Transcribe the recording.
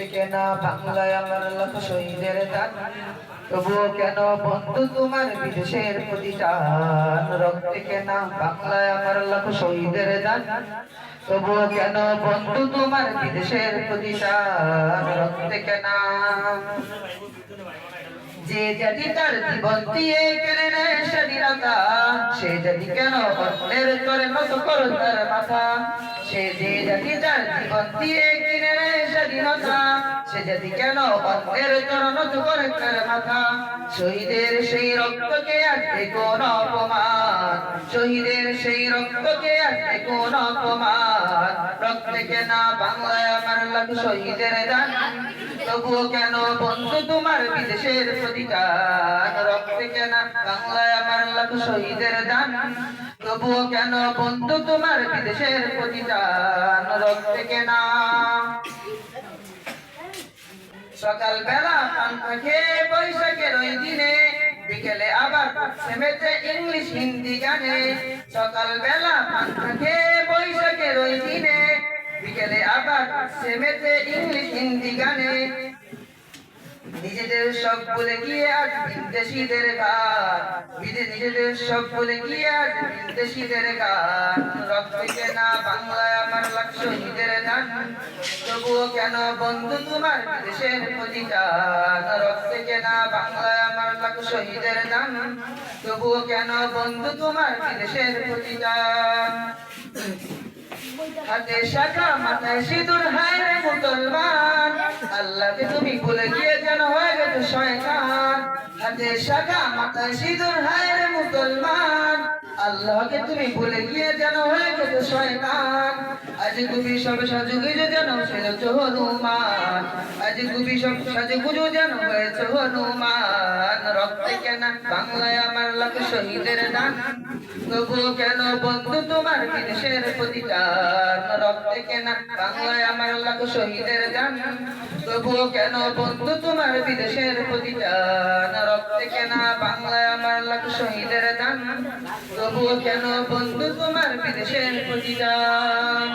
থেকে না বাংলায় আমার লাখ শহীদের দান, তবুও কেন বন্ধু তোমার বিদেশের প্রতিটান। রক্তে কেনা বাংলায় আমার লাখ শহীদের দান, তবুও কেন বন্ধু তোমার বিদেশের প্রতিটান। রক্তে কেনা যে জাতি তার জীবন দিয়ে কেড়ে নেয় স্বাধীনতা, সে জাতি কেন অন্যের করে নত করো তার মাথা। সে যে জাতি তার জীবন দিয়ে কিনে নেয় স্বাধীনতা, সে জাতি কেন অন্যের করে নত করে তার মাথা। শহীদের সেই রক্তকে আছে কোন অপমান, শহীদের সেই রক্তকে আছে কোন অপমান। রক্তে কেনা বাংলায় আমার লাখ শহীদের দান, তবুও কেন বন্ধু তোমার বিদেশের প্রতিটান। রক্তে কেনা বাংলায় আমার লাখ শহীদের দান, তবুও কেন বন্ধু তোমার বিদেশের প্রতিটান। রক্তে কেনা সকাল বেলা পান্তা খেয়ে বৈশাখের ওই দিনে, বিকেলে আবার সেমেতে ইংলিশ হিন্দি গানে। সকাল বেলা পান্তা খেয়ে বৈশাখের ওই দিনে, বিকেলে আবার সেমেতে ইংলিশ হিন্দি গানে। নিজেদের সব বলে গিয়ে আজ বিদেশিদের গান, নিজেদের সব বলে গিয়ে আজ বিদেশিদের গান। রক্তে কেনা বাংলায় আমার লাখ শহীদের দান, তবুও কেন বন্ধু তোমার বিদেশের প্রতিটান। রক্তে কেনা বাংলায় আমার লাখ শহীদের দান, তবুও কেন বন্ধু তোমার বিদেশের প্রতিটান। হাতে শাখা মাথায় সিঁদুর, হায় রে মুসলমান, আল্লাহকে তুমি ভুলে গিয়ে যেন হয়ে গেছে শয়তান। হাতে শাখা মাথায় সিঁদুর, হায় রে মুসলমান, আল্লাহকে তুমি ভুলে গিয়ে যেন হয়ে গেছে শয়তান। আজ গুবি সব সাজুগুজু যেন সেজেছো হনুমান, আজ গুবি সব সাজুগুজু যেন হয়েছে হনুমান। রক্তে কেনা বাংলায় আমার লাখ শহীদের দান, তবুও কেন বন্ধু তোমার বিদেশের প্রতিটান। রক্তে কেনা বাংলায় আমার লাখ শহীদের দান, তবুও কেন বন্ধু তোমার বিদেশের প্রতিটান। রক্তে কেনা বাংলায় আমার লাখ শহীদের দান, তবুও কেন বন্ধু তোমার বিদেশের প্রতিটান।